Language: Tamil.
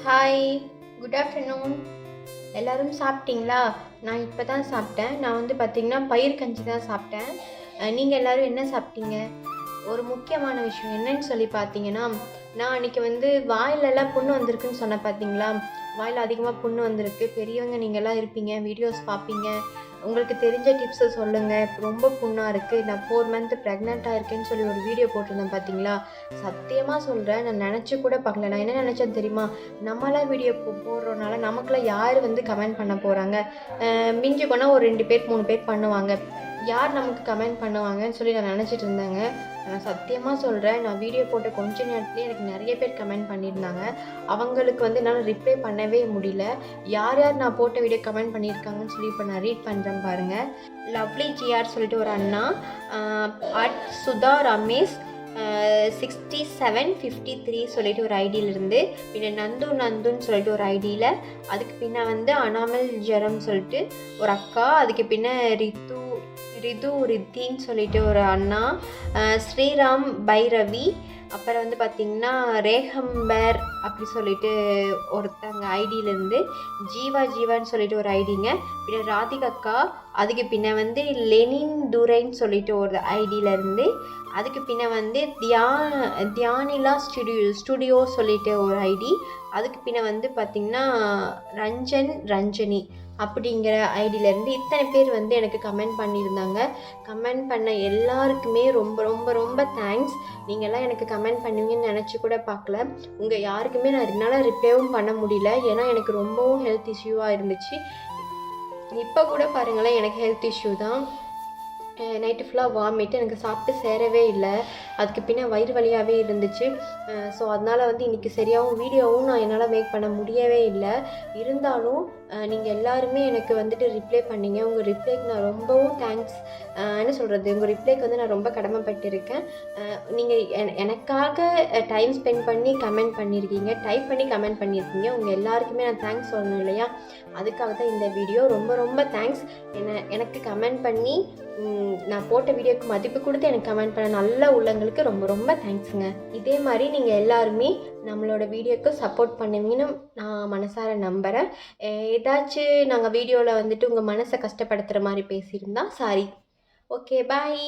Hi, good afternoon. எல்லோரும் சாப்பிட்டீங்களா? நான் இப்போ தான் சாப்பிட்டேன். நான் வந்து பார்த்திங்கன்னா பயிர் கஞ்சி தான் சாப்பிட்டேன். நீங்கள் எல்லோரும் என்ன சாப்பிட்டீங்க? ஒரு முக்கியமான விஷயம் என்னன்னு சொல்லி பார்த்தீங்கன்னா, நான் அன்றைக்கி வந்து வாயிலெல்லாம் புண்ணு வந்திருக்குன்னு சொன்னேன் பார்த்தீங்களா? வாயில் அதிகமாக புண்ணு வந்திருக்கு. பெரியவங்க நீங்கள்லாம் இருப்பீங்க, வீடியோஸ் பார்ப்பீங்க, உங்களுக்கு தெரிஞ்ச டிப்ஸை சொல்லுங்கள். இப்போ ரொம்ப புண்ணாக இருக்குது, நான் 4 மந்த் ப்ரெக்னெண்ட்டாக இருக்கேன்னு சொல்லி ஒரு வீடியோ போட்டிருந்தேன் பார்த்தீங்களா? சத்தியமாக சொல்கிறேன், நான் நினச்சி கூட பார்க்கல. நான் என்ன நினச்சேன்னு தெரியுமா? நம்மளாம் வீடியோ போடுறதுனால நமக்குலாம் யார் வந்து கமெண்ட் பண்ண போகிறாங்க? மிஞ்சி போனால் ஒரு 2 பேர் 3 பேர் பண்ணுவாங்க. யார் நமக்கு கமெண்ட் பண்ணுவாங்கன்னு சொல்லி நான் நினச்சிட்டு இருந்தேங்க. நான் சத்தியமாக சொல்கிறேன், நான் வீடியோ போட்ட கொஞ்ச நேரத்துலேயே எனக்கு நிறைய பேர் கமெண்ட் பண்ணியிருந்தாங்க. அவங்களுக்கு வந்து என்னால் ரிப்ளை பண்ணவே முடியல. யார் யார் நான் போட்ட வீடியோ கமெண்ட் பண்ணியிருக்காங்கன்னு சொல்லி இப்போ நான் ரீட் பண்ணுறேன் பாருங்கள். லவ்லி ஜிஆர் சொல்லிட்டு ஒரு அண்ணா, அட் சுதா ரமேஷ் 6753 சொல்லிட்டு ஒரு ஐடியிலிருந்து, பின்ன நந்துன்னு சொல்லிட்டு ஒரு ஐடியில், அதுக்கு பின்ன வந்து அனாமல் ஜெரம் சொல்லிட்டு ஒரு அக்கா, அதுக்கு பின்ன ரித்தின்னு சொல்லிட்டு ஒரு அண்ணா, ஸ்ரீராம் பைரவி, அப்புறம் வந்து பார்த்திங்கன்னா ரேகம்பர் அப்படி சொல்லிட்டு ஒருத்தங்க ஐடியிலேருந்து, ஜீவான்னு சொல்லிட்டு ஒரு ஐடிங்க, பின்ன ராதிகக்கா, அதுக்கு பின்ன வந்து லெனின் துரைன்னு சொல்லிட்டு ஒரு ஐடியிலேருந்து, அதுக்கு பின்ன வந்து தியானிலா ஸ்டுடியோ சொல்லிட்டு ஒரு ஐடி, அதுக்கு பின்ன வந்து பார்த்திங்கன்னா ரஞ்சனி அப்படிங்கிற ஐடியிலேருந்து இத்தனை பேர் வந்து எனக்கு கமெண்ட் பண்ணியிருந்தாங்க. கமெண்ட் பண்ண எல்லாருக்குமே ரொம்ப ரொம்ப ரொம்ப தேங்க்ஸ். நீங்கள்லாம் எனக்கு கமெண்ட் பண்ணுவீங்கன்னு நினச்சி கூட பார்க்கல. உங்கள் யாருக்குமே என்னால் ரிப்ளைவும் பண்ண முடியல. ஏன்னா எனக்கு ரொம்பவும் ஹெல்த் இஷ்யூவாக இருந்துச்சு. இப்போ கூட பாருங்களேன், எனக்கு ஹெல்த் இஷ்யூ தான். நைட்டு ஃபுல்லாக வாமிட்டு, எனக்கு சாப்பிட்டு சேரவே இல்லை. அதுக்கு பின்ன வயிறு வலியாகவே இருந்துச்சு. ஸோ அதனால் வந்து இன்றைக்கி சரியாகவும் வீடியோவும் நான் என்னால் மேக் பண்ண முடியவே இல்லை. இருந்தாலும் நீங்கள் எல்லாருமே எனக்கு வந்துட்டு ரிப்ளை பண்ணிங்க. உங்கள் ரிப்ளைக்கு நான் ரொம்பவும் தேங்க்ஸ். என்ன சொல்கிறது, உங்கள் ரிப்ளைக்கு வந்து நான் ரொம்ப கடமைப்பட்டிருக்கேன். நீங்கள் எனக்காக டைம் ஸ்பெண்ட் பண்ணி கமெண்ட் பண்ணியிருக்கீங்க, டைப் பண்ணி கமெண்ட் பண்ணியிருக்கீங்க. உங்கள் எல்லாருக்குமே நான் தேங்க்ஸ் சொல்லணும் இல்லையா? அதுக்காக தான் இந்த வீடியோ. ரொம்ப ரொம்ப தேங்க்ஸ். எனக்கு கமெண்ட் பண்ணி நான் போட்ட வீடியோக்கு மதிப்பு கொடுத்து எனக்கு கமெண்ட் பண்ண நல்ல உள்ளங்களுக்கு ரொம்ப ரொம்ப தேங்க்ஸுங்க. இதே மாதிரி நீங்கள் எல்லாருமே நம்மளோட வீடியோக்கு சப்போர்ட் பண்ணுவீங்கன்னு நான் மனசார நம்புகிறேன். ஏதாச்சும் நாங்கள் வீடியோவில் வந்துட்டு உங்கள் மனசை கஷ்டப்படுத்துகிற மாதிரி பேசியிருந்தா சாரி. ஓகே, பாய்.